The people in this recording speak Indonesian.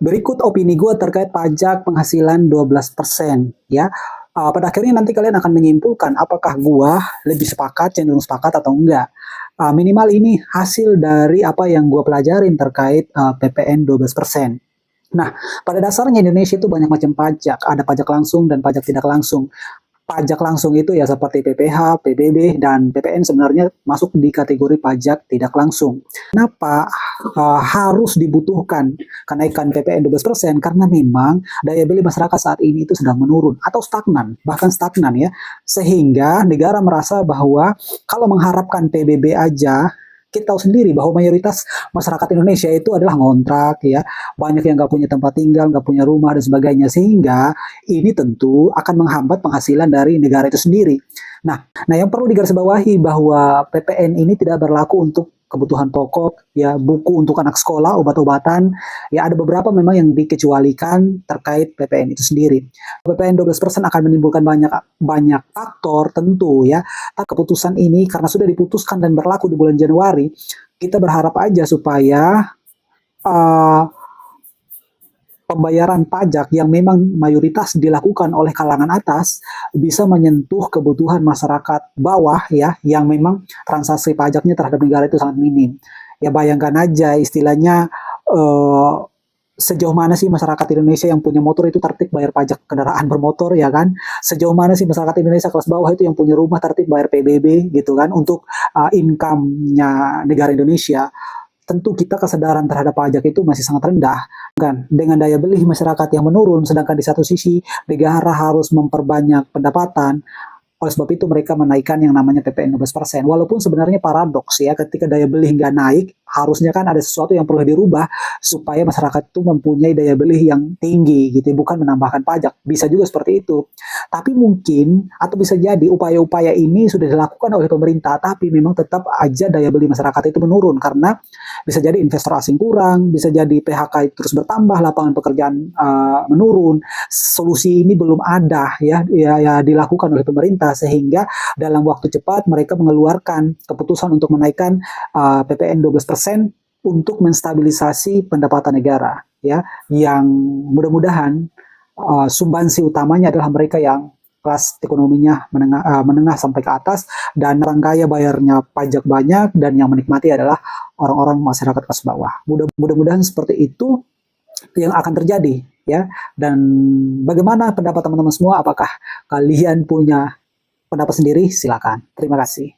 Berikut opini gue terkait pajak penghasilan 12% ya. Pada akhirnya nanti kalian akan menyimpulkan apakah gua lebih sepakat, cenderung sepakat atau enggak. Minimal ini hasil dari apa yang gua pelajarin terkait PPN 12%. Nah, pada dasarnya Indonesia itu banyak macam pajak, ada pajak langsung dan pajak tidak langsung. Pajak langsung itu ya seperti PPh, PBB, dan PPN sebenarnya masuk di kategori pajak tidak langsung. Kenapa harus dibutuhkan kenaikan PPN 12%? Karena memang daya beli masyarakat saat ini itu sedang menurun atau stagnan, bahkan stagnan ya. Sehingga negara merasa bahwa kalau mengharapkan PBB aja, kita tahu sendiri bahwa mayoritas masyarakat Indonesia itu adalah ngontrak ya, banyak yang nggak punya tempat tinggal, nggak punya rumah dan sebagainya, sehingga ini tentu akan menghambat penghasilan dari negara itu sendiri. Nah, yang perlu digarisbawahi bahwa PPN ini tidak berlaku untuk kebutuhan pokok, ya buku untuk anak sekolah, obat-obatan, ya ada beberapa memang yang dikecualikan terkait PPN itu sendiri. PPN 12% akan menimbulkan banyak faktor tentu ya. Keputusan ini karena sudah diputuskan dan berlaku di bulan Januari, kita berharap aja supaya uh, pembayaran pajak yang memang mayoritas dilakukan oleh kalangan atas bisa menyentuh kebutuhan masyarakat bawah ya, yang memang transaksi pajaknya terhadap negara itu sangat minim. Ya bayangkan aja istilahnya, sejauh mana sih masyarakat Indonesia yang punya motor itu tertib bayar pajak kendaraan bermotor ya kan? Sejauh mana sih masyarakat Indonesia kelas bawah itu yang punya rumah tertib bayar PBB gitu kan, untuk income-nya negara Indonesia. Tentu kita kesadaran terhadap pajak itu masih sangat rendah kan, dengan daya beli masyarakat yang menurun, sedangkan di satu sisi negara harus memperbanyak pendapatan. Oleh sebab itu mereka menaikkan yang namanya PPN 12%. Walaupun sebenarnya paradoks ya, ketika daya beli nggak naik, harusnya kan ada sesuatu yang perlu dirubah supaya masyarakat itu mempunyai daya beli yang tinggi gitu, bukan menambahkan pajak. Bisa juga seperti itu. Tapi mungkin atau bisa jadi upaya-upaya ini sudah dilakukan oleh pemerintah, tapi memang tetap aja daya beli masyarakat itu menurun karena bisa jadi investor asing kurang, bisa jadi PHK terus bertambah, lapangan pekerjaan menurun. Solusi ini belum ada ya dilakukan oleh pemerintah, sehingga dalam waktu cepat mereka mengeluarkan keputusan untuk menaikkan PPN 12% untuk menstabilisasi pendapatan negara ya, yang mudah-mudahan sumbansi utamanya adalah mereka yang kelas ekonominya menengah sampai ke atas, dan orang kaya bayarnya pajak banyak, dan yang menikmati adalah orang-orang masyarakat kelas bawah. Mudah-mudahan seperti itu yang akan terjadi ya. Dan bagaimana pendapat teman-teman semua? Apakah kalian punya pendapat sendiri? Silakan. Terima kasih.